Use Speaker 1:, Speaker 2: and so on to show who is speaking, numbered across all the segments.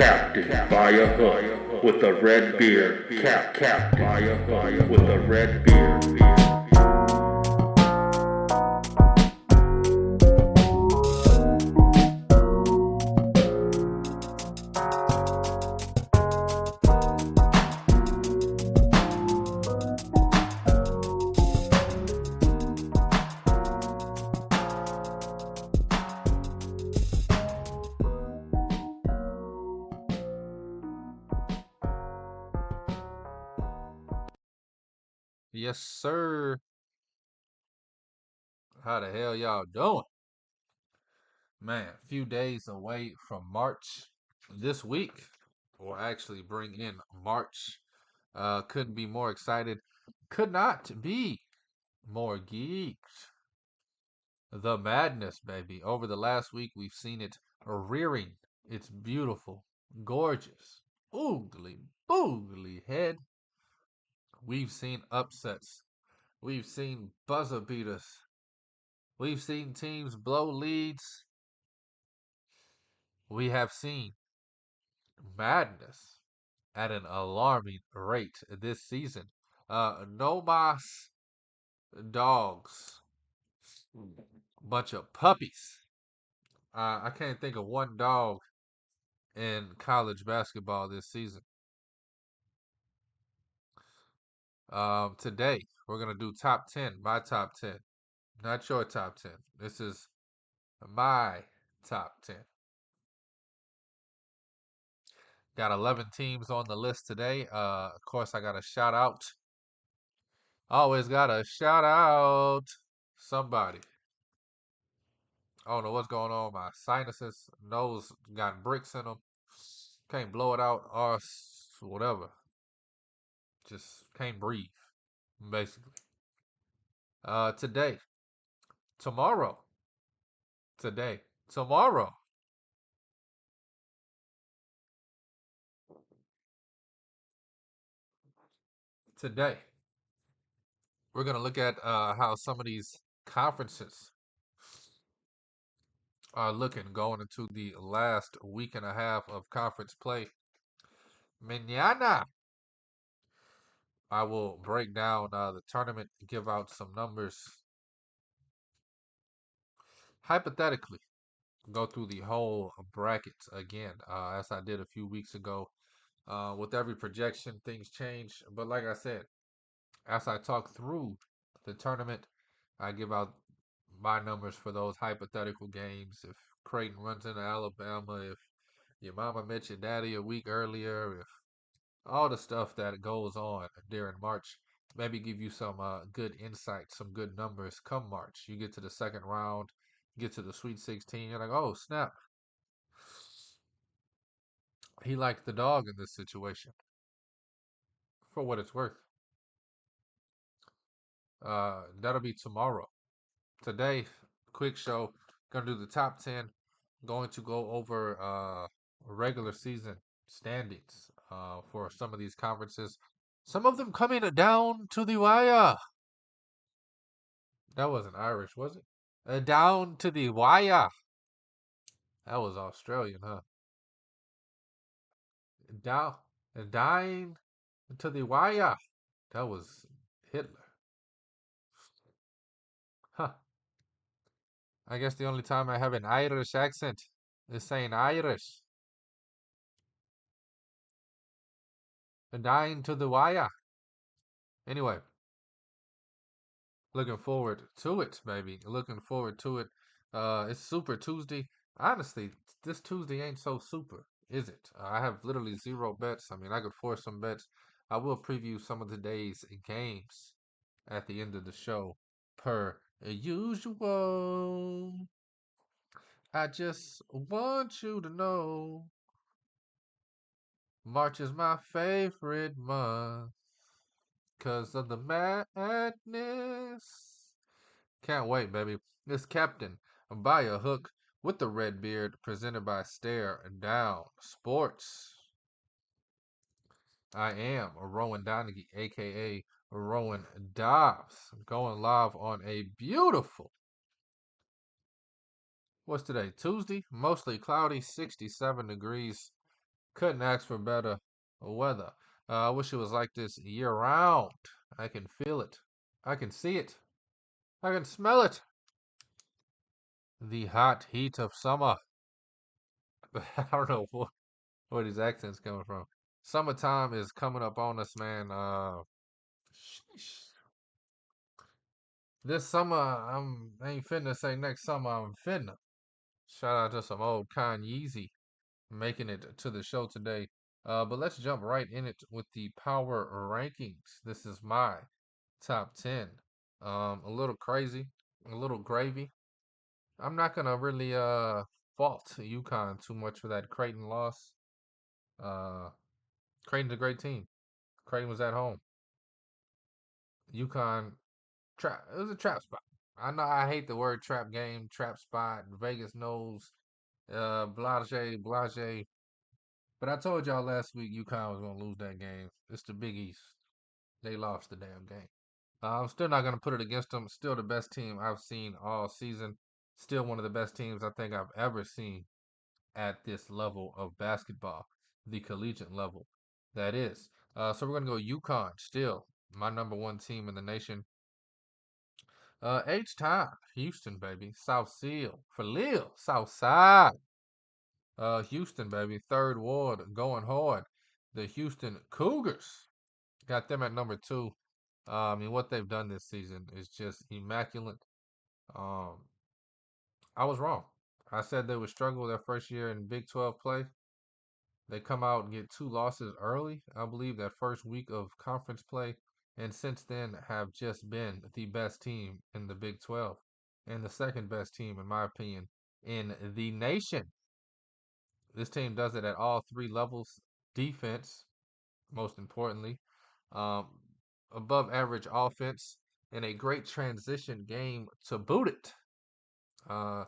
Speaker 1: captain by a hook with a red beard. Captain by a hook with a red beard.
Speaker 2: Yes, sir. How the hell y'all doing? Man, a few days away from March. This week will actually bring in March. Couldn't be more excited. Could not be more geeked. The madness, baby. Over the last week, we've seen it rearing its beautiful, gorgeous, oogly, boogly head. We've seen upsets. We've seen buzzer beaters. We've seen teams blow leads. We have seen madness at an alarming rate this season. No mas dogs, bunch of puppies. I can't think of one dog in college basketball this season. Today we're gonna do top 10, my top 10, not your top 10. This is my top 10. Got 11 teams on the list today. Of course, I got a shout out. Always got to shout out somebody. I don't know what's going on. My sinuses, nose got bricks in them. Can't blow it out or whatever. Just can't breathe, basically. Today, tomorrow, today, tomorrow, today. We're gonna look at how some of these conferences are looking going into the last week and a half of conference play. Mañana, I will break down the tournament, give out some numbers. Hypothetically, go through the whole bracket again, as I did a few weeks ago. With every projection, things change. But like I said, as I talk through the tournament, I give out my numbers for those hypothetical games. If Creighton runs into Alabama, if your mama met your daddy a week earlier, if all the stuff that goes on during March, maybe give you some good insight, some good numbers come March. You get to the second round, get to the Sweet 16, you're like, oh, snap. He liked the dog in this situation, for what it's worth. That'll be tomorrow. Today, quick show, gonna do the top 10, going to go over regular season standings for some of these conferences. Some of them coming down to the wire. That wasn't Irish, was it? Down to the wire. That was Australian, huh? Down, dying to the wire. That was Hitler. Huh. I guess the only time I have an Irish accent is saying Irish. Dying to the wire. Anyway, looking forward to it, baby. Looking forward to it. It's Super Tuesday. Honestly, this Tuesday ain't so super, is it? I have literally zero bets. I mean, I could force some bets. I will preview some of today's games at the end of the show, per usual. I just want you to know March is my favorite month because of the madness. Can't wait, baby. It's Captain by a Hook with the red beard, presented by Stare Down Sports. I am Rowan Donaghy, aka Rowan Dobbs, going live on a beautiful, what's today? Tuesday, mostly cloudy, 67 degrees. Couldn't ask for better weather. I wish it was like this year round. I can feel it. I can see it. I can smell it. The hot heat of summer. I don't know where these accents coming from. Summertime is coming up on us, man. Sheesh. This summer, I ain't finna say next summer I'm finna. Shout out to some old Yeezy making it to the show today. But let's jump right in it with the power rankings. This is my top 10. A little crazy, a little gravy. I'm not gonna really fault UConn too much for that Creighton loss. Uh, Creighton's a great team. Creighton was at home. UConn trap. It was a trap spot. I know I hate the word trap game, trap spot. Vegas knows. Blase. But I told y'all last week UConn was gonna lose that game. It's the Big East. They lost the damn game. I'm still not gonna put it against them. Still the best team I've seen all season. Still one of the best teams I think I've ever seen at this level of basketball, the collegiate level. That is. So we're gonna go UConn. Still my number one team in the nation. H time, Houston, baby. South Seal. For Lil. South Side. Houston, baby. Third Ward going hard. The Houston Cougars. Got them at number two. I mean, what they've done this season is just immaculate. Um, I was wrong. I said they would struggle their first year in Big 12 play. They come out and get two losses early, I believe, that first week of conference play, and since then have just been the best team in the Big 12 and the second best team, in my opinion, in the nation. This team does it at all three levels. Defense, most importantly, um, above average offense, and a great transition game to boot it. Uh,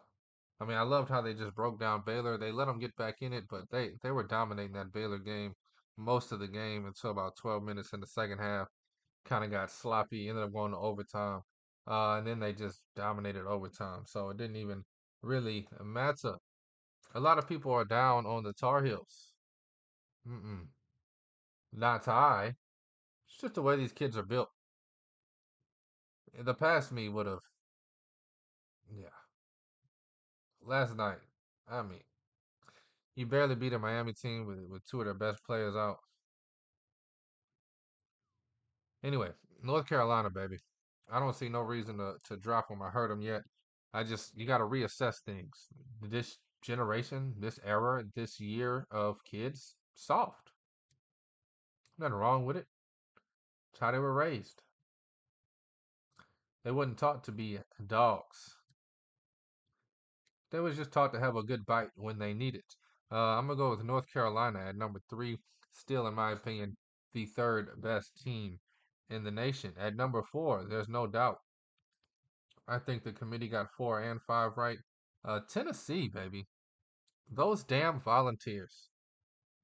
Speaker 2: I mean, I loved how they just broke down Baylor. They let them get back in it, but they were dominating that Baylor game most of the game until about 12 minutes in the second half. Kind of got sloppy, ended up going to overtime, and then they just dominated overtime. So it didn't even really matter. A lot of people are down on the Tar Heels. Mm-mm. Not I. It's just the way these kids are built. The past me would have, yeah. Last night, I mean, you barely beat a Miami team with two of their best players out. Anyway, North Carolina, baby. I don't see no reason to drop them or hurt them yet. You got to reassess things. This generation, this era, this year of kids, soft. Nothing wrong with it. It's how they were raised. They wasn't taught to be dogs. They was just taught to have a good bite when they need it. I'm gonna go with North Carolina at number three. Still, in my opinion, the third best team in the nation. At number four, there's no doubt. I think the committee got 4 and 5 right. Tennessee, baby. Those damn volunteers.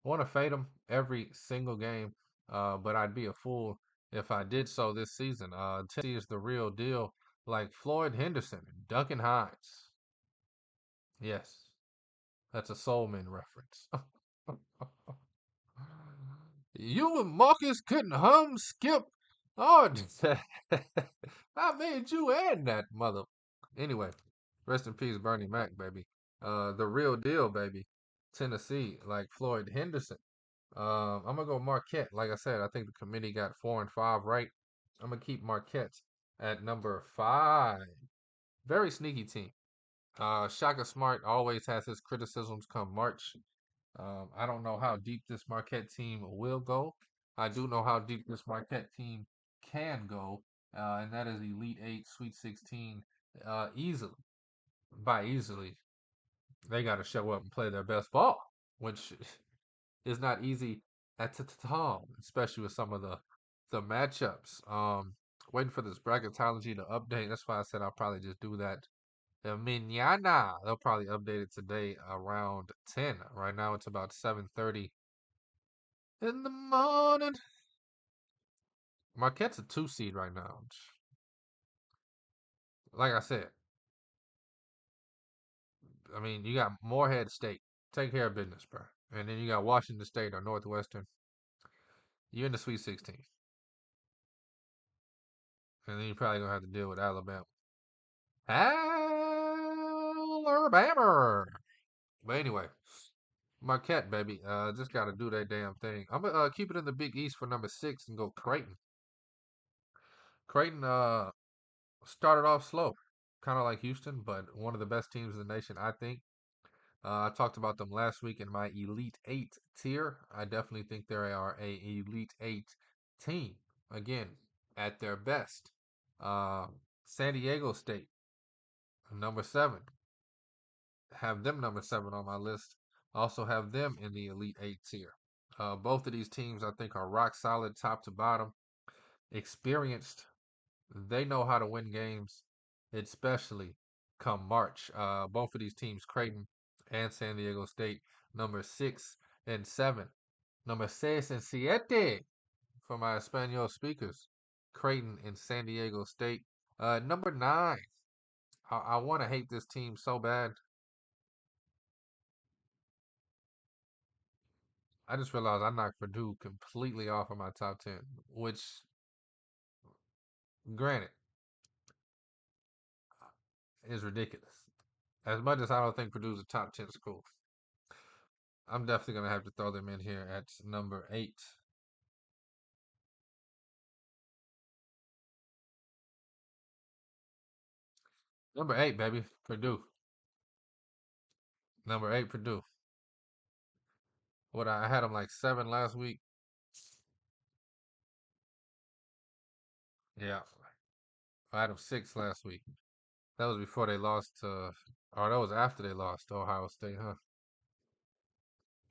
Speaker 2: Want to fade them every single game, but I'd be a fool if I did so this season. Tennessee is the real deal, like Floyd Henderson and Duncan Hines. Yes, that's a Soulman reference. You and Marcus couldn't hum, skip, or I made you and that mother. Anyway, rest in peace, Bernie Mac, baby. The real deal, baby. Tennessee, like Floyd Henderson. I'm gonna go Marquette. Like I said, I think the committee got 4 and 5 right. I'm gonna keep Marquette at number five. Very sneaky team. Shaka Smart always has his criticisms come March. I don't know how deep this Marquette team will go. I do know how deep this Marquette team can go, and that is Elite Eight, Sweet 16, easily. By easily, they got to show up and play their best ball, which is not easy at all, especially with some of the matchups. Waiting for this bracketology to update. That's why I said I'll probably just do that. The Manana, they'll probably update it today around 10. Right now it's about 7:30 in the morning. Marquette's a 2 seed right now. Like I said, I mean, you got Morehead State. Take care of business, bro. And then you got Washington State or Northwestern. You're in the Sweet 16. And then you're probably going to have to deal with Alabama. Alabama. But anyway, Marquette, baby. Just got to do that damn thing. I'm going to keep it in the Big East for number 6 and go Creighton. Creighton started off slow, kind of like Houston, but one of the best teams in the nation, I think. I talked about them last week in my Elite Eight tier. I definitely think they are a Elite Eight team. Again, at their best. Uh, San Diego State, number 7. Have them number 7 on my list. Also have them in the Elite Eight tier. Both of these teams, I think, are rock solid, top to bottom, experienced. They know how to win games, especially come March. Both of these teams, Creighton and San Diego State, number 6 and 7. Number 6 and 7 for my Espanol speakers. Creighton and San Diego State. Number 9. I want to hate this team so bad. I just realized I knocked Purdue completely off of my top 10, which, granted, is ridiculous. As much as I don't think Purdue's a top 10 school, I'm definitely going to have to throw them in here at number 8. Number 8, baby, Purdue. Number 8, Purdue. What I had them like 7 last week. Yeah, I had them 6 last week. That was before they lost to, or that was after they lost to Ohio State, huh?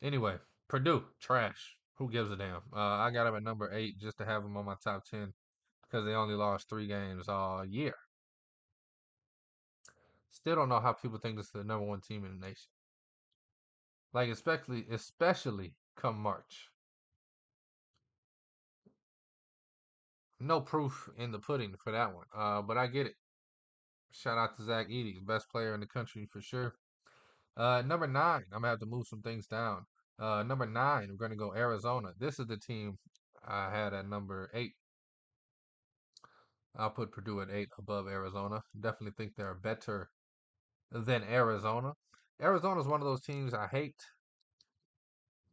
Speaker 2: Anyway, Purdue, trash. Who gives a damn? I got them at number 8 just to have them on my top 10 because they only lost 3 games all year. Still don't know how people think this is the number 1 team in the nation. Like especially come March. No proof in the pudding for that one. But I get it. Shout out to Zach Edey, best player in the country for sure. Number 9, I'm gonna have to move some things down. Number 9, we're gonna go Arizona. This is the team I had at number 8. I'll put Purdue at 8 above Arizona. Definitely think they're better than Arizona. Arizona is one of those teams I hate,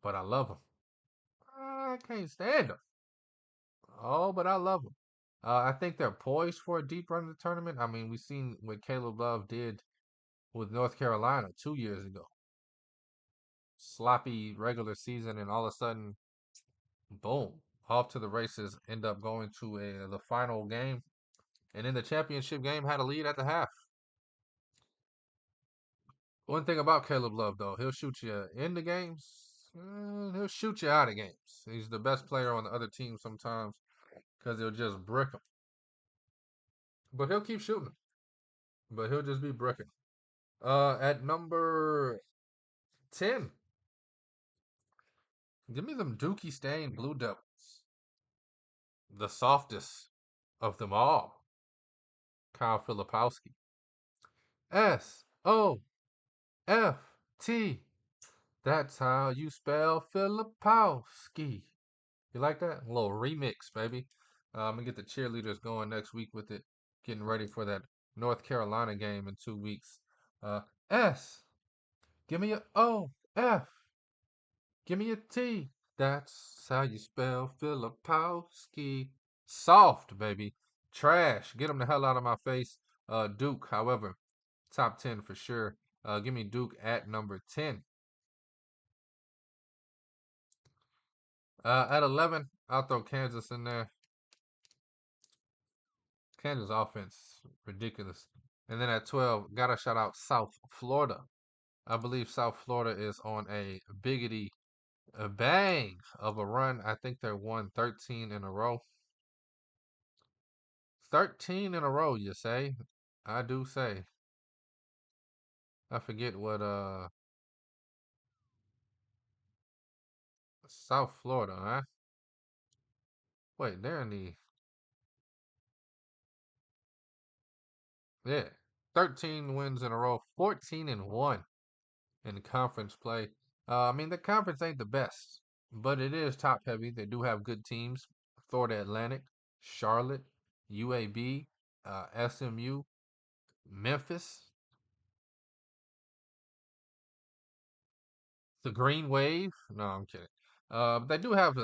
Speaker 2: but I love them. I can't stand them. Oh, but I love them. I think they're poised for a deep run in the tournament. I mean, we've seen what Caleb Love did with North Carolina 2 years ago. Sloppy regular season, and all of a sudden, boom, off to the races. End up going to the final game, and in the championship game, had a lead at the half. One thing about Caleb Love, though, he'll shoot you in the games. He'll shoot you out of games. He's the best player on the other team sometimes because he'll just brick them. But he'll keep shooting. But he'll just be bricking. At number 10, give me them Dookie stained Blue Devils. The softest of them all. Kyle Filipowski. Soft. That's how you spell Filipowski. You like that? A little remix, baby. I'm going to get the cheerleaders going next week with it. Getting ready for that North Carolina game in 2 weeks. S. Give me a O. F. Give me a T. That's how you spell Filipowski. Soft, baby. Trash. Get them the hell out of my face. Duke, however, top 10 for sure. Give me Duke at number 10. At 11, I'll throw Kansas in there. Kansas offense, ridiculous. And then at 12, gotta shout out South Florida. I believe South Florida is on a biggity a bang of a run. I think they won 13 in a row. 13 in a row, you say? I do say. I forget what South Florida, huh? Wait, they're in the yeah. 13 wins in a row, 14 and 1 in conference play. I mean, the conference ain't the best, but it is top heavy. They do have good teams. Florida Atlantic, Charlotte, UAB, SMU, Memphis, the Green Wave. No, I'm kidding. They do have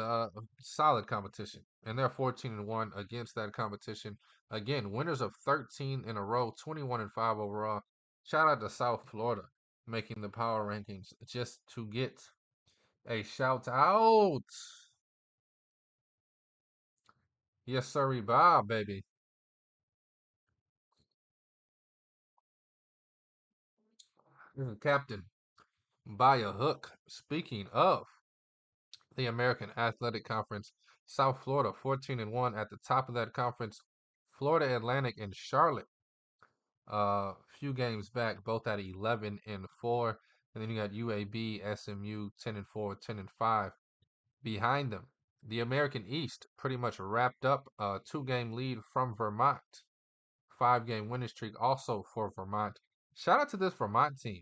Speaker 2: solid competition, and they're 14-1 against that competition. Again, winners of 13 in a row, 21-5 overall. Shout out to South Florida making the power rankings just to get a shout out. Yes, sirree, Bob, baby. This is Captain by a hook. Speaking of the American Athletic Conference, South Florida 14-1 at the top of that conference. Florida Atlantic and Charlotte, few games back, both at 11-4, and then you got UAB, SMU 10-4, 10-5 behind them. The American East pretty much wrapped up a 2-game lead from Vermont. 5-game winning streak also for Vermont. Shout out to this Vermont team.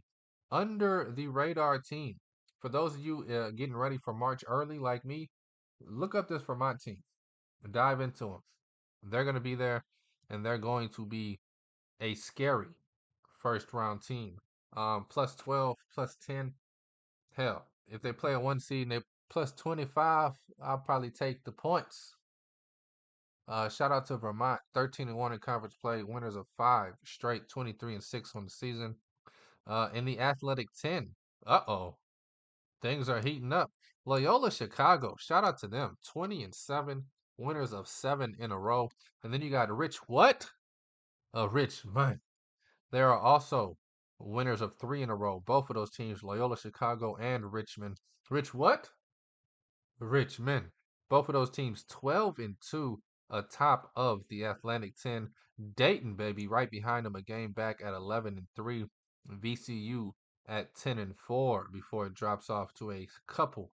Speaker 2: Under the radar team. For those of you getting ready for March early like me, look up this Vermont team. Dive into them. They're going to be there, and they're going to be a scary first round team. Plus 12, plus 10. Hell, if they play a 1 seed and they plus 25, I'll probably take the points. Shout out to Vermont, 13-1 in conference play, winners of 5 straight, 23-6 on the season. In the Athletic 10, uh-oh, things are heating up. Loyola Chicago, shout out to them, 20-7, winners of 7 in a row. And then you got Rich what? Rich, man. They are also winners of 3 in a row. Both of those teams, Loyola Chicago and Richmond. Rich what? Richmond. Both of those teams 12-2 atop of the Atlantic 10. Dayton, baby, right behind them, a game back at 11-3. VCU at 10-4 before it drops off to a couple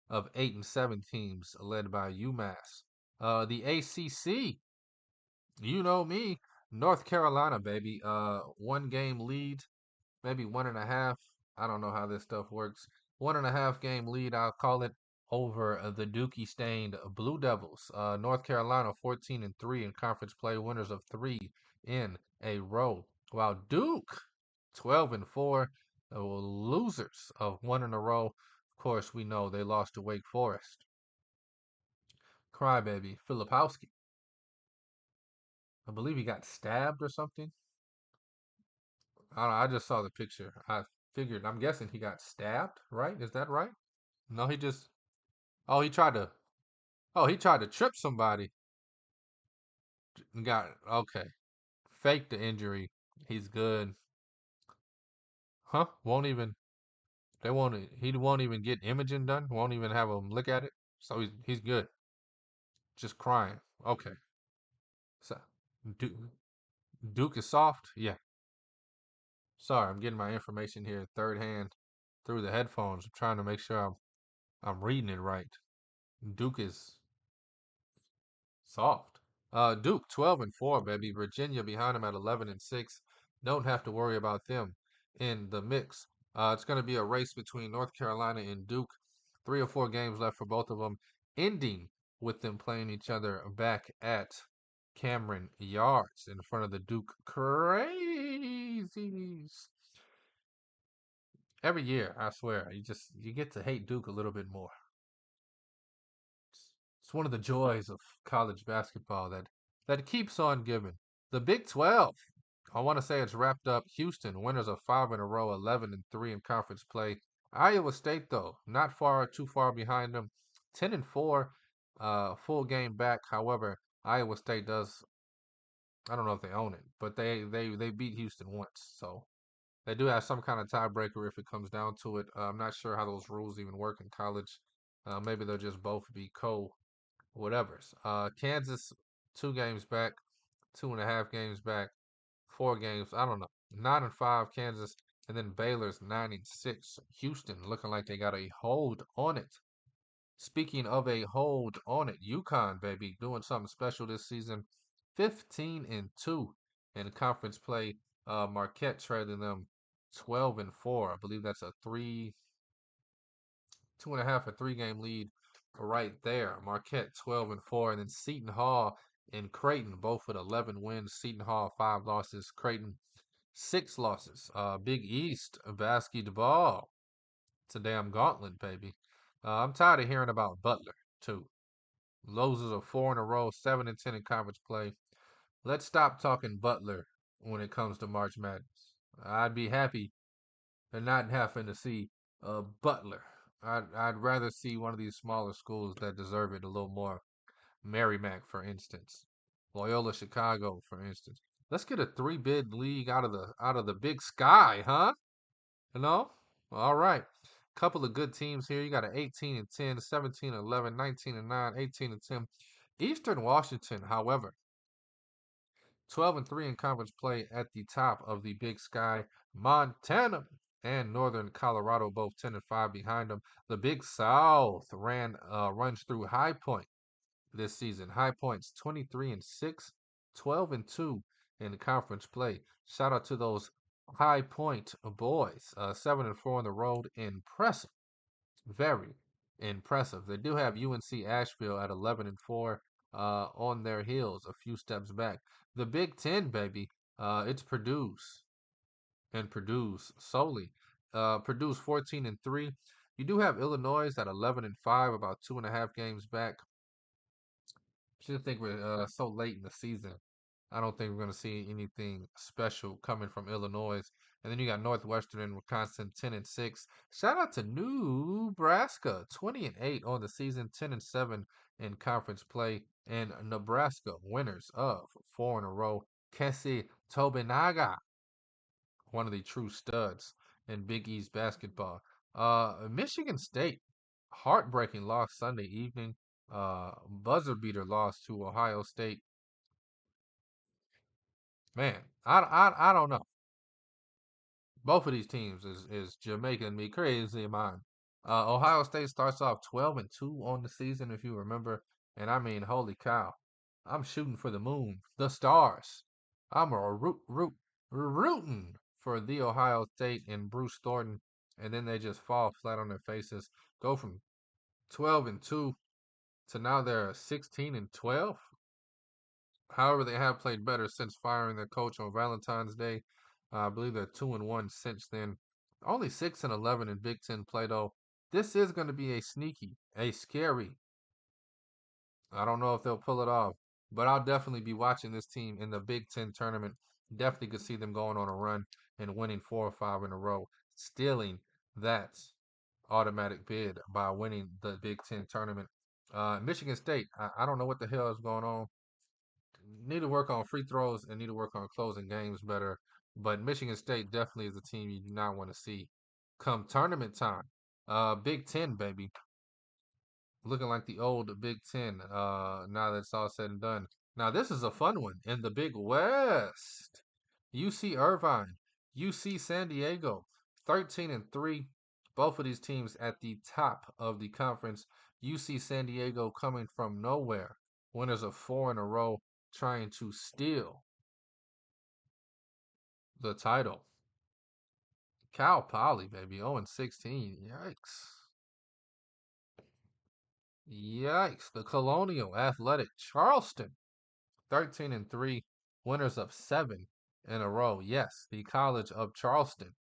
Speaker 2: of 8-7 teams led by UMass. The ACC, you know me, North Carolina, baby. 1 game lead, maybe 1.5. I don't know how this stuff works. 1.5 game lead, I'll call it, over the Dookie stained Blue Devils. North Carolina 14-3 in conference play, winners of 3 in a row. While Duke 12-4, losers of 1 in a row. Of course, we know they lost to Wake Forest. Crybaby Filipowski. I believe he got stabbed or something. I don't know, I just saw the picture. I figured, I'm guessing he got stabbed, right? Is that right? No, he just, oh, he tried to trip somebody and got, okay. Faked the injury. He's good. Huh? Won't even, he won't even get imaging done. Won't even have him look at it. So he's good. Just crying. Okay. So, Duke, Duke is soft? Yeah. Sorry, I'm getting my information here third hand through the headphones. I'm trying to make sure I'm reading it right. Duke is soft. Duke 12-4, baby. Virginia behind them at 11-6. Don't have to worry about them in the mix. It's going to be a race between North Carolina and Duke. 3 or 4 games left for both of them, ending with them playing each other back at Cameron Yards in front of the Duke Crazies. Every year, I swear, you get to hate Duke a little bit more. It's one of the joys of college basketball that keeps on giving. The Big 12. I want to say it's wrapped up. Houston, winners of 5 in a row, 11-3 in conference play. Iowa State, though, not too far behind them. 10-4, full game back. However, Iowa State does, I don't know if they own it, but they beat Houston once. So they do have some kind of tiebreaker if it comes down to it. I'm not sure how those rules even work in college. Maybe they'll just both be whatever's. Kansas 2 games back, 2.5 games back, 4 games. I don't know. 9-5 Kansas, and then Baylor's 9-6. Houston looking like they got a hold on it. Speaking of a hold on it, UConn baby doing something special this season. 15-2 in conference play. Marquette trading them 12-4. I believe that's a 2.5 a 3-game lead right there. Marquette 12-4, and then Seton Hall and Creighton both with 11 wins. Seton Hall 5 losses, Creighton 6 losses. Big East basketball. It's a damn gauntlet, baby. I'm tired of hearing about Butler too. Loses are 4 in a row, 7-10 in conference play. Let's stop talking Butler when it comes to March Madness. I'd be happy than not having to see Butler. I'd rather see one of these smaller schools that deserve it a little more. Merrimack, for instance, Loyola Chicago, for instance. Let's get a 3-bid league out of the Big Sky, huh? You know? All right. Couple of good teams here. You got an 18-10, 17-11, 19-9, 18-10. Eastern Washington, however, 12-3 in conference play at the top of the Big Sky. Montana and Northern Colorado both 10-5 behind them. The Big South runs through High Point this season. High Point's 23-6, 12-2 in conference play. Shout out to those High Point boys. 7-4 on the road. Impressive. Very impressive. They do have UNC Asheville at 11-4 on their heels, a few steps back. The Big Ten, baby, it's Purdue's and Purdue's solely. Purdue's 14-3. You do have Illinois at 11-5, about 2.5 games back. Just think we're so late in the season. I don't think we're going to see anything special coming from Illinois. And then you got Northwestern and Wisconsin 10-6. Shout out to Nebraska 20-8 on the season, 10-7 in conference play. And Nebraska winners of 4 in a row. Kessie Tobinaga, one of the true studs in Big East basketball. Michigan State, heartbreaking loss Sunday evening. Buzzer beater loss to Ohio State. Man, I don't know. Both of these teams is Jamaican me crazy, man. Ohio State starts off 12-2 on the season, if you remember, and I mean, holy cow, I'm shooting for the moon, the stars. I'm rooting for the Ohio State and Bruce Thornton, and then they just fall flat on their faces. Go from 12-2 to now they're 16-12. However, they have played better since firing their coach on Valentine's Day. I believe they're 2-1 since then. Only 6-11 in Big Ten play, though. This is going to be a sneaky, a scary. I don't know if they'll pull it off, but I'll definitely be watching this team in the Big Ten tournament. Definitely could see them going on a run and winning 4 or 5 in a row, stealing that automatic bid by winning the Big Ten tournament. Michigan State, I don't know what the hell is going on. Need to work on free throws and need to work on closing games better. But Michigan State definitely is a team you do not want to see come tournament time. Big Ten, baby. Looking like the old Big Ten now that it's all said and done. Now, this is a fun one in the Big West. UC Irvine, UC San Diego, 13-3. Both of these teams at the top of the conference. UC San Diego coming from nowhere. Winners of 4 in a row, trying to steal the title. Cal Poly, baby, 0-16. Yikes. Yikes. The Colonial Athletic Charleston, 13-3, winners of 7 in a row. Yes, the College of Charleston.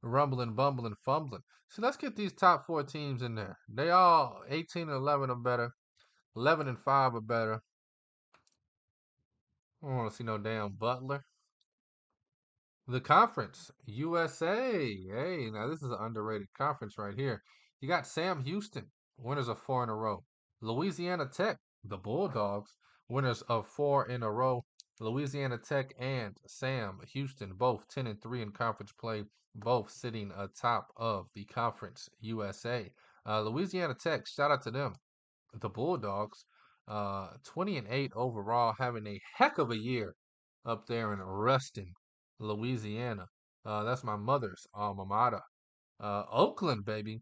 Speaker 2: Rumbling, bumbling, fumbling. So let's get these top 4 teams in there. They all 18-11 or better, 11-5 or better. I don't want to see no damn Butler. The conference, USA. Hey, now this is an underrated conference right here. You got Sam Houston, winners of 4 in a row. Louisiana Tech, the Bulldogs, winners of 4 in a row. Louisiana Tech and Sam Houston, both 10-3 in conference play, both sitting atop of the conference, USA. Louisiana Tech, shout out to them. The Bulldogs, 20-8 overall, having a heck of a year up there in Ruston, Louisiana. That's my mother's alma mater. Oakland, baby,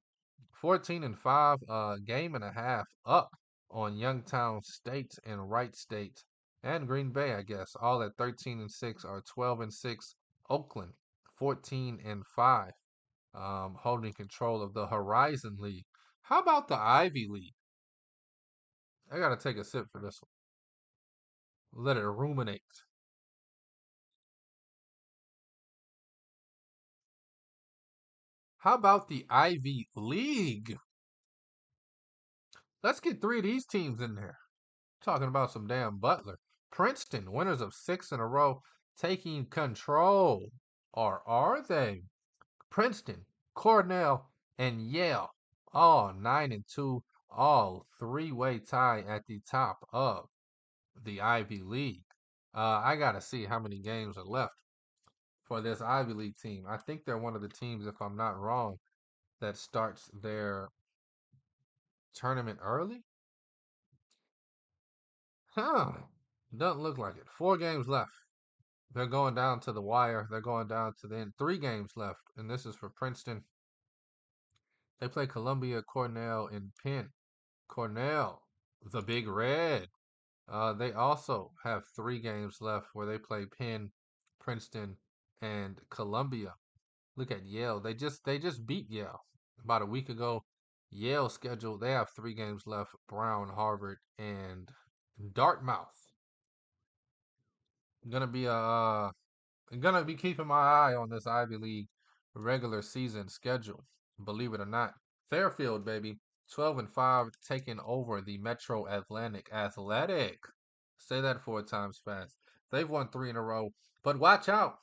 Speaker 2: 14-5, game and a half up on Youngtown State and Wright State and Green Bay, I guess, all at 13-6 or 12-6. Oakland, 14-5. holding control of the Horizon League. How about the Ivy League? I gotta take a sip for this one. Let it ruminate. How about the Ivy League? Let's get three of these teams in there. Talking about some damn Butler. Princeton, winners of six in a row, taking control. Or are they? Princeton, Cornell, and Yale, all 9-2, all three-way tie at the top of the Ivy League. I gotta see how many games are left for this Ivy League team. I think they're one of the teams, if I'm not wrong, that starts their tournament early. Huh? Doesn't look like it. 4 games left. They're going down to the wire. They're going down to the end. 3 games left, and this is for Princeton. They play Columbia, Cornell, and Penn. Cornell, the Big Red. They also have 3 games left where they play Penn, Princeton, and Columbia. Look at Yale. They just beat Yale about a week ago. Yale schedule, they have 3 games left. Brown, Harvard, and Dartmouth. Gonna be a gonna be keeping my eye on this Ivy League regular season schedule. Believe it or not, Fairfield, baby, 12-5, taking over the Metro Atlantic Athletic. Say that 4 times fast. They've won 3 in a row, but watch out,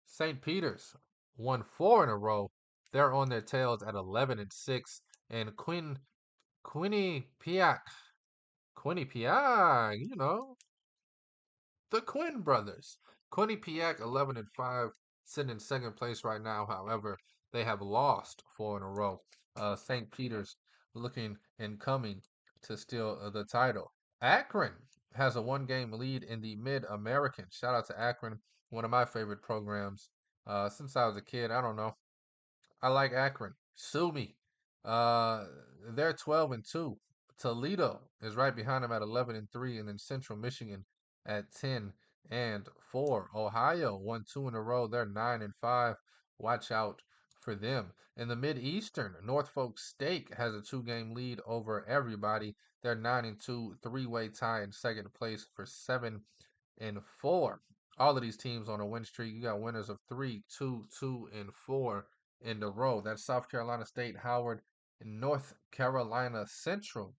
Speaker 2: St. Peter's won 4 in a row. They're on their tails at 11-6, and Quinnipiac, Quinnipiac, the Quinn brothers. Quinnipiac 11-5, sitting in second place right now. However, they have lost 4 in a row. St. Peter's looking and coming to steal the title. Akron has a 1 game lead in the Mid American. Shout out to Akron, one of my favorite programs since I was a kid. I don't know. I like Akron. Sue me. Uh, they're 12-2. Toledo is right behind them at 11-3, and then Central Michigan at 10-4. Ohio won 2 in a row. They're 9-5. Watch out for them. In the Mid Eastern, Norfolk State has a 2 game lead over everybody. They're 9-2, three-way tie in second place for 7-4. All of these teams on a win streak. You got winners of 3, 2, 2, and 4 in the row. That's South Carolina State, Howard, and North Carolina Central,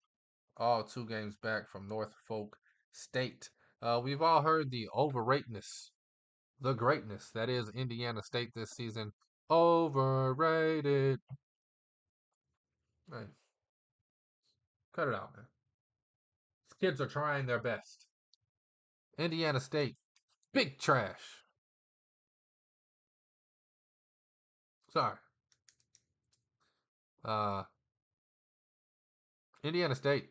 Speaker 2: all 2 games back from Norfolk State. We've all heard the overratedness, the greatness that is Indiana State this season. Overrated. Hey, cut it out, man. These kids are trying their best. Indiana State, big trash. Sorry. Uh, Indiana State,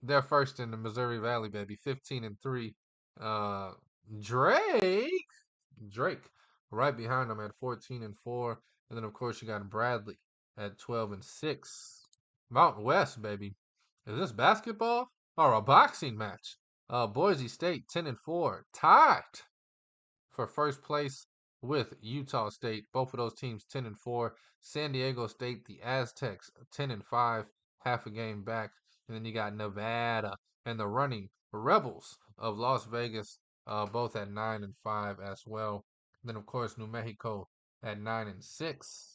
Speaker 2: they're first in the Missouri Valley, baby. 15-3. Uh, Drake right behind them at 14-4. And then of course you got Bradley at 12-6. Mountain West, baby. Is this basketball or a boxing match? Boise State 10-4. Tied for first place with Utah State. Both of those teams 10-4. San Diego State, the Aztecs 10-5, half a game back. And then you got Nevada and the running Rebels of Las Vegas, both at 9-5 as well. And then of course New Mexico at 9-6.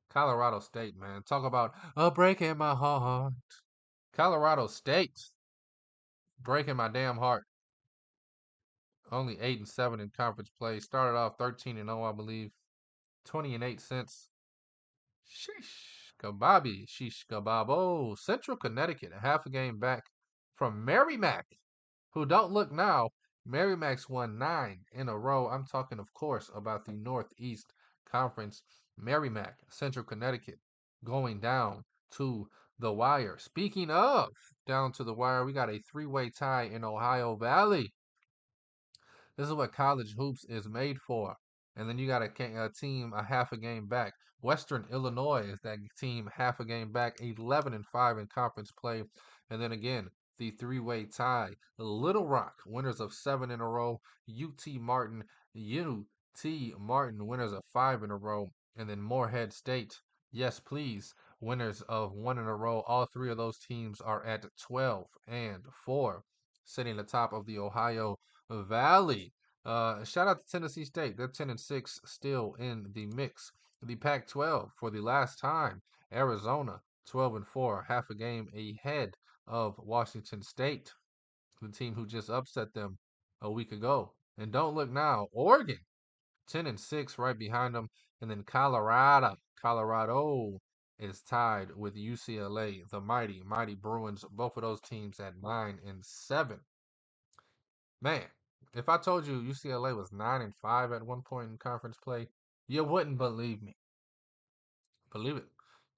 Speaker 2: Colorado State, man, talk about breaking my heart. Colorado State breaking my damn heart. Only 8-7 in conference play. Started off 13-0, I believe. 20-8 since. Sheesh kababi, sheesh kababo. Central Connecticut, a half a game back from Merrimack, who don't look now. Merrimack's won 9 in a row. I'm talking, of course, about the Northeast Conference. Merrimack, Central Connecticut, going down to the wire. Speaking of down to the wire, we got a three-way tie in Ohio Valley. This is what college hoops is made for. And then you got a team a half a game back. Western Illinois is that team half a game back, 11-5 in conference play. And then again, the three-way tie. Little Rock, winners of 7 in a row. UT Martin, T. Martin, winners of 5 in a row. And then Morehead State, yes, please, winners of 1 in a row. All three of those teams are at 12-4, sitting atop of the Ohio Valley. Shout out to Tennessee State. They're 10-6, still in the mix. The Pac-12 for the last time. Arizona 12-4, half a game ahead of Washington State, the team who just upset them a week ago. And don't look now, Oregon 10-6 right behind them. And then Colorado is tied with UCLA, the mighty Bruins. Both of those teams at 9-7. Man, if I told you UCLA was 9-5 at one point in conference play, you wouldn't believe me. Believe it.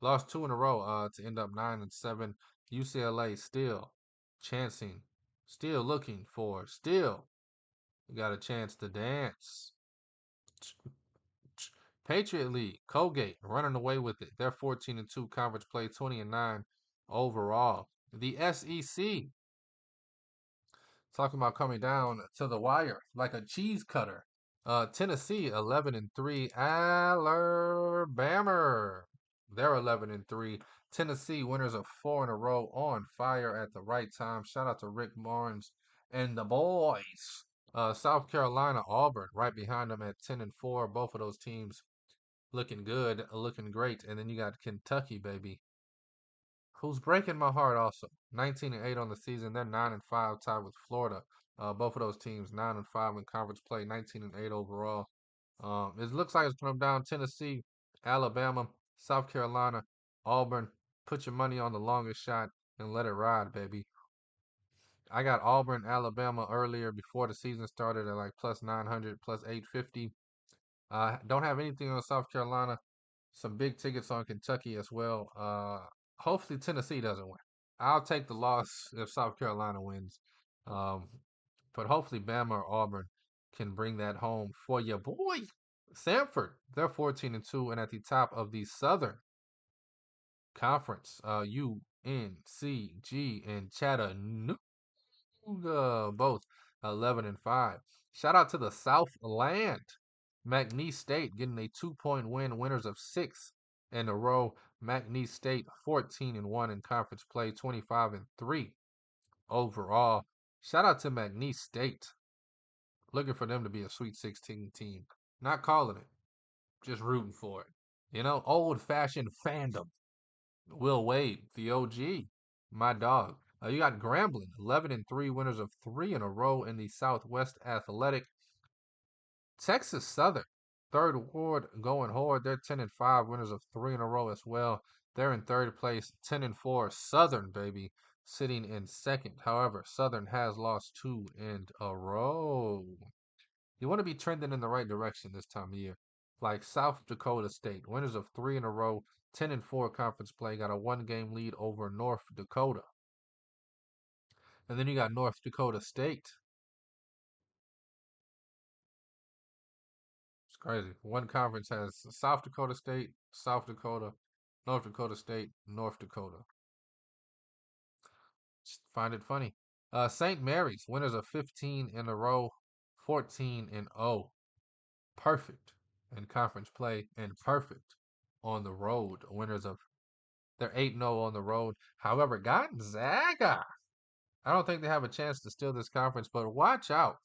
Speaker 2: Lost 2 in a row to end up 9-7. UCLA still chancing, still looking for, still got a chance to dance. Patriot League, Colgate running away with it. They're 14-2 conference play, 20-9 overall. The SEC, talking about coming down to the wire like a cheese cutter. Tennessee 11-3. Alabama, they're 11-3. Tennessee winners of 4 in a row, on fire at the right time. Shout out to Rick Barnes and the boys. South Carolina, Auburn right behind them at 10-4. Both of those teams looking good, looking great. And then you got Kentucky, baby, who's breaking my heart also. 19-8 on the season. They're 9-5, tied with Florida. Both of those teams 9-5 in conference play, 19-8 overall. It looks like it's going down Tennessee, Alabama, South Carolina, Auburn. Put your money on the longest shot and let it ride, baby. I got Auburn, Alabama earlier before the season started at like plus 900, plus 850. Don't have anything on South Carolina. Some big tickets on Kentucky as well. Hopefully Tennessee doesn't win. I'll take the loss if South Carolina wins. Um, but hopefully Bama or Auburn can bring that home for your boy. Samford, they're 14-2 and at the top of the Southern Conference. UNCG and Chattanooga, both 11-5. Shout out to the Southland. McNeese State getting a 2-point win, winners of 6 in a row. McNeese State 14-1 in conference play, 25-3 overall. Shout out to McNeese State. Looking for them to be a Sweet 16 team. Not calling it, just rooting for it. Old fashioned fandom. Will Wade, the OG, my dog. You got Grambling, 11-3, winners of 3 in a row in the Southwest Athletic. Texas Southern, third ward going hard. They're 10-5, winners of 3 in a row as well. They're in third place, 10-4. Southern, baby, sitting in second. However, Southern has lost 2 in a row. You want to be trending in the right direction this time of year. Like South Dakota State, winners of 3 in a row, 10-4 conference play, got a 1-game lead over North Dakota. And then you got North Dakota State. It's crazy. One conference has South Dakota State, South Dakota, North Dakota State, North Dakota. Just find it funny. St. Mary's, winners of 15 in a row, 14-0. Perfect in conference play and perfect on the road. They're 8-0 on the road. However, Gonzaga, I don't think they have a chance to steal this conference, but watch out.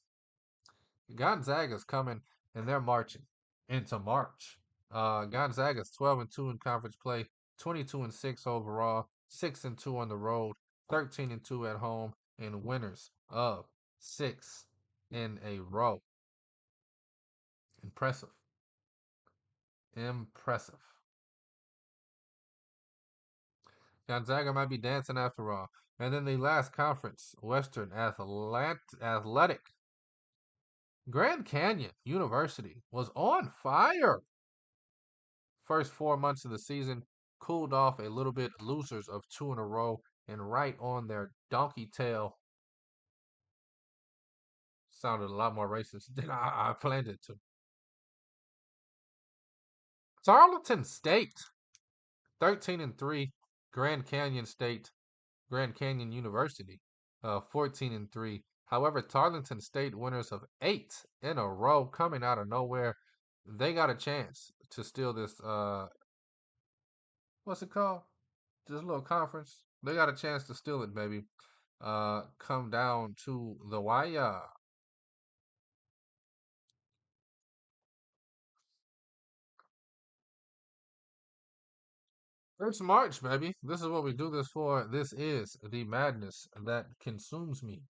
Speaker 2: Gonzaga's coming and they're marching into March. Gonzaga's 12-2 in conference play, 22-6 overall, 6-2 on the road, 13-2 at home, and winners of 6 in a row. Impressive. Impressive. Gonzaga might be dancing after all. And then the last conference, Western Athletic. Grand Canyon University was on fire. First 4 months of the season, cooled off a little bit, losers of 2 in a row, and right on their donkey tail. Sounded a lot more racist than I planned it to. Tarleton State, 13-3. Grand Canyon University, 14-3. However, Tarleton State, winners of 8 in a row, coming out of nowhere, they got a chance to steal this. What's it called? This little conference. They got a chance to steal it, baby. Come down to the wire. It's March, baby. This is what we do this for. This is the madness that consumes me.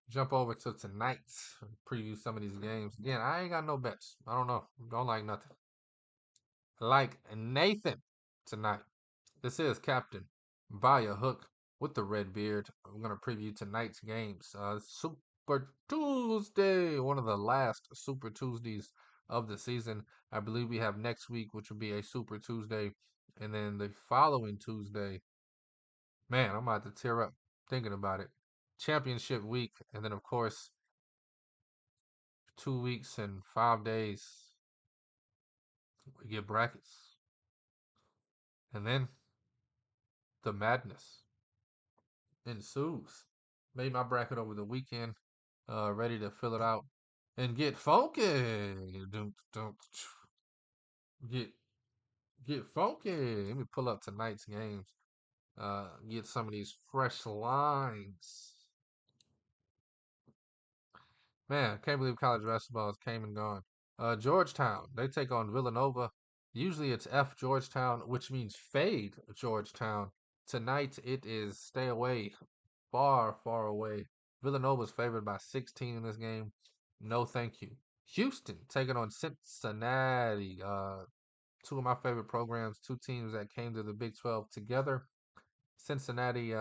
Speaker 2: Jump over to tonight. Preview some of these games. Again, I ain't got no bets. I don't know. Don't like nothing. Like Nathan tonight. This is Captain via Hook with the red beard. I'm gonna preview tonight's games. Super Tuesday, one of the last Super Tuesdays of the season. I believe we have next week, which will be a Super Tuesday, and then the following Tuesday. Man, I'm about to tear up thinking about it. Championship week, and then of course 2 weeks and 5 days we get brackets, and then the madness ensues. Made my bracket over the weekend, ready to fill it out and get funky. Don't get get funky. Let me pull up tonight's games. Get some of these fresh lines. Man, can't believe college basketball has came and gone. Georgetown, they take on Villanova. Usually it's F Georgetown, which means fade Georgetown. Tonight it is stay away, far, far away. Villanova's favored by 16 in this game. No, thank you. Houston taking on Cincinnati. Two of my favorite programs, two teams that came to the Big 12 together. Cincinnati,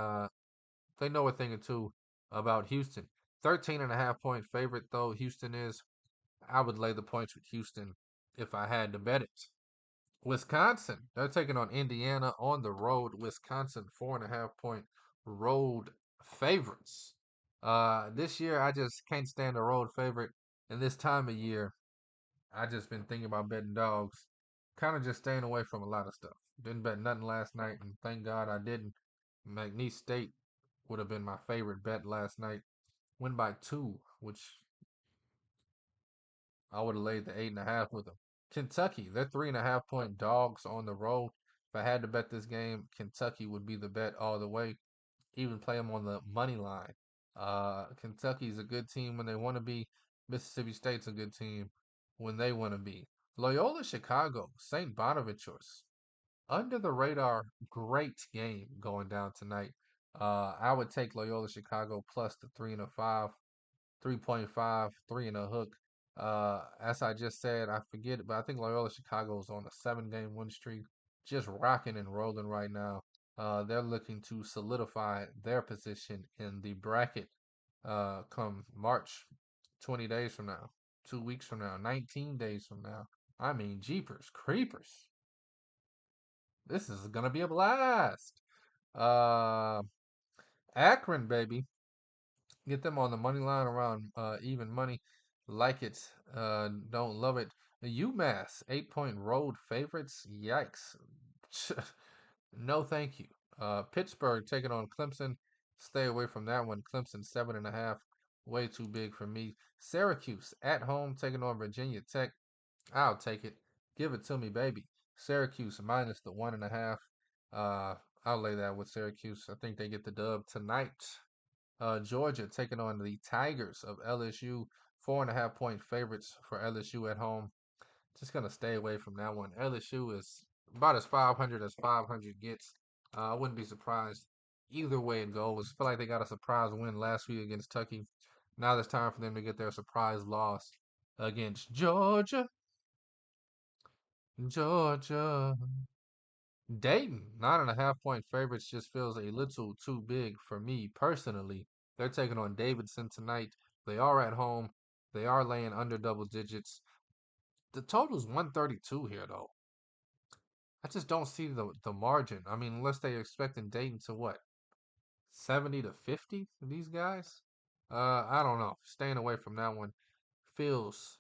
Speaker 2: they know a thing or two about Houston. 13.5 point favorite, though, Houston is. I would lay the points with Houston if I had to bet it. Wisconsin, they're taking on Indiana on the road. Wisconsin, 4.5 point road favorites. This year, I just can't stand a road favorite. And this time of year, I just been thinking about betting dogs. Kind of just staying away from a lot of stuff. Didn't bet nothing last night, and thank God I didn't. McNeese State would have been my favorite bet last night. Win by 2, which I would have laid the 8.5 with them. Kentucky, they're 3.5 point dogs on the road. If I had to bet this game, Kentucky would be the bet all the way. Even play them on the money line. Kentucky's a good team when they want to be. Mississippi State's a good team when they want to be. Loyola Chicago, St. Bonaventure's under the radar, great game going down tonight. I would take Loyola Chicago plus the 3.5. 3.5, 3 and a hook. As I just said, I forget it, but I think Loyola Chicago's on a 7 game win streak, just rocking and rolling right now. They're looking to solidify their position in the bracket come March, 20 days from now, 2 weeks from now, 19 days from now. I mean, jeepers, creepers. This is going to be a blast. Uh, Akron, baby. Get them on the money line around even money. Like it. Don't love it. UMass, 8 point road favorites. Yikes. No, thank you. Pittsburgh taking on Clemson. Stay away from that one. Clemson, 7.5. Way too big for me. Syracuse at home taking on Virginia Tech. I'll take it. Give it to me, baby. Syracuse minus the 1.5. Uh, I'll lay that with Syracuse. I think they get the dub tonight. Georgia taking on the Tigers of LSU. 4.5 point favorites for LSU at home. Just gonna stay away from that one. LSU is about as 500 as 500 gets. I wouldn't be surprised either way it goes. Feel like they got a surprise win last week against Kentucky. Now it's time for them to get their surprise loss against Georgia. Georgia. Dayton, 9.5 point favorites just feels a little too big for me personally. They're taking on Davidson tonight. They are at home. They are laying under double digits. The total's 132 here, though. I just don't see the margin. I mean, unless they're expecting Dayton to what? 70 to 50? These guys? I don't know. Staying away from that one feels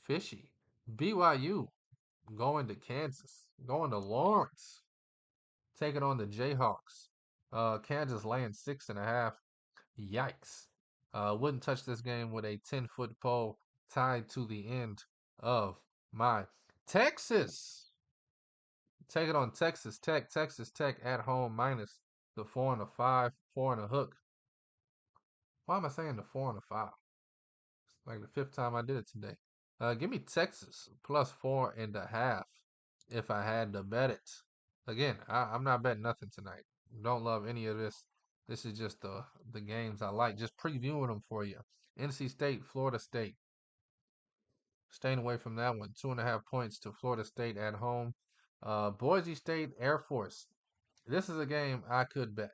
Speaker 2: fishy. BYU going to Kansas, going to Lawrence, taking on the Jayhawks. Kansas laying 6.5. Yikes. Wouldn't touch this game with a 10-foot pole tied to the end of my Texas. Take it on Texas Tech. Texas Tech at home minus the 4.5, 4 and a hook. Why am I saying the 4.5? It's like the fifth time I did it today. Give me Texas plus 4.5 if I had to bet it. Again, I'm not betting nothing tonight. Don't love any of this. This is just the games I like. Just previewing them for you. NC State, Florida State. Staying away from that one. 2.5 points to Florida State at home. Boise State, Air Force. This is a game I could bet.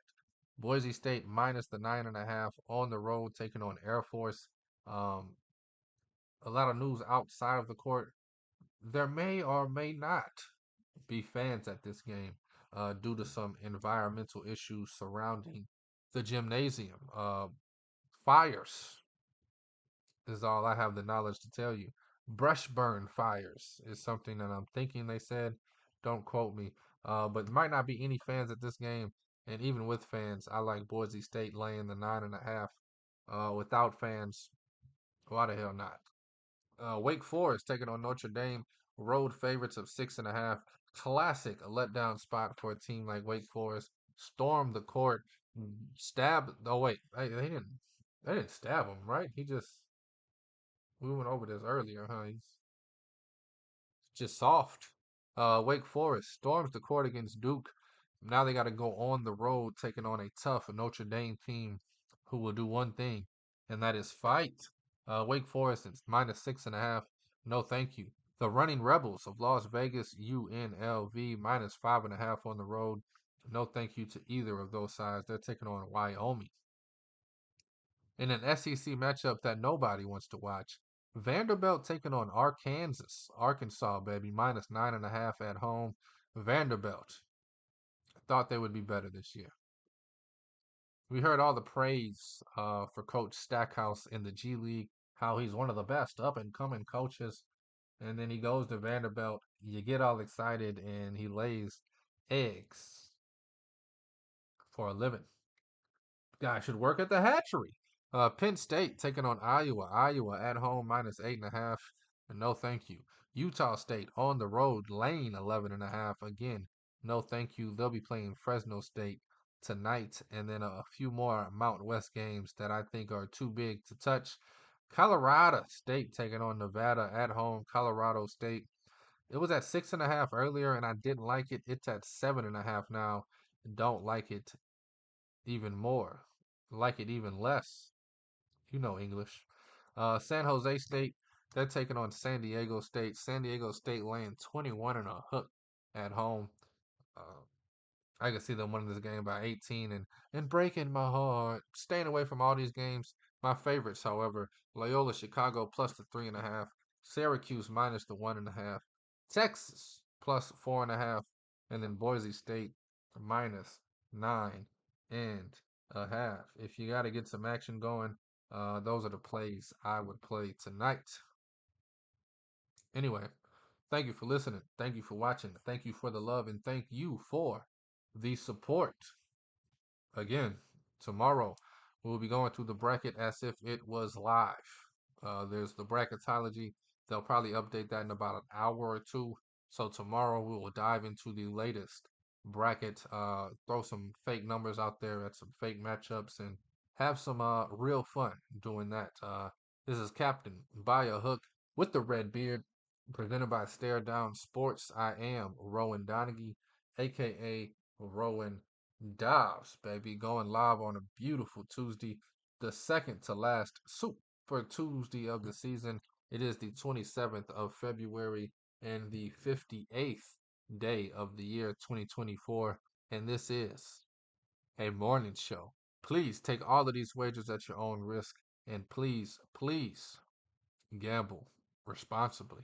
Speaker 2: Boise State minus the 9.5 on the road, taking on Air Force. Um, a lot of news outside of the court. There may or may not be fans at this game due to some environmental issues surrounding the gymnasium. Fires is all I have the knowledge to tell you. Brush burn fires is something that I'm thinking they said. Don't quote me. But might not be any fans at this game. And even with fans, I like Boise State laying the 9.5. Without fans, why the hell not? Wake Forest taking on Notre Dame, road favorites of 6.5. Classic a letdown spot for a team like Wake Forest. Stormed the court, stabbed. Oh wait, they didn't. They didn't stab him, right? He just. We went over this earlier, huh? He's just soft. Wake Forest storms the court against Duke. Now they got to go on the road, taking on a tough Notre Dame team who will do one thing, and that is fight. Wake Forest is minus 6.5. No, thank you. The Running Rebels of Las Vegas, UNLV, minus 5.5 on the road. No, thank you to either of those sides. They're taking on Wyoming. In an SEC matchup that nobody wants to watch, Vanderbilt taking on Arkansas. Arkansas, baby, minus 9.5 at home. Vanderbilt. Thought they would be better this year. We heard all the praise for Coach Stackhouse in the G League, how he's one of the best up and coming coaches. And then he goes to Vanderbilt. You get all excited, and he lays eggs for a living. Guy should work at the hatchery. Penn State taking on Iowa. Iowa at home minus 8.5. No, thank you. Utah State on the road, laying 11.5. Again, no, thank you. They'll be playing Fresno State tonight, and then a few more Mountain West games that I think are too big to touch. Colorado State taking on Nevada at home. Colorado State. It was at 6.5 earlier, and I didn't like it. It's at 7.5 now. Don't like it even more. Like it even less. You know English. San Jose State, they're taking on San Diego State. San Diego State laying 21.5 at home. Uh, I can see them winning this game by 18 and breaking my heart. Staying away from all these games. My favorites, however, Loyola Chicago plus the 3.5. Syracuse minus the 1.5. Texas plus 4.5. And then Boise State minus 9.5. If you got to get some action going, those are the plays I would play tonight. Anyway, thank you for listening. Thank you for watching. Thank you for the love. And thank you for the support. Again, tomorrow we'll be going through the bracket as if it was live. There's the bracketology. They'll probably update that in about an hour or two. So tomorrow we will dive into the latest bracket, throw some fake numbers out there at some fake matchups, and have some real fun doing that. This is Captain by a Hook with the red beard, presented by Stare Down Sports. I am Rowan Donaghy, aka Rowan Dobbs, baby, going live on a beautiful Tuesday, the second to last Super Tuesday of the season. It is the 27th of February and the 58th day of the year 2024, and this is a morning show. Please take all of these wagers at your own risk, and please, please gamble responsibly.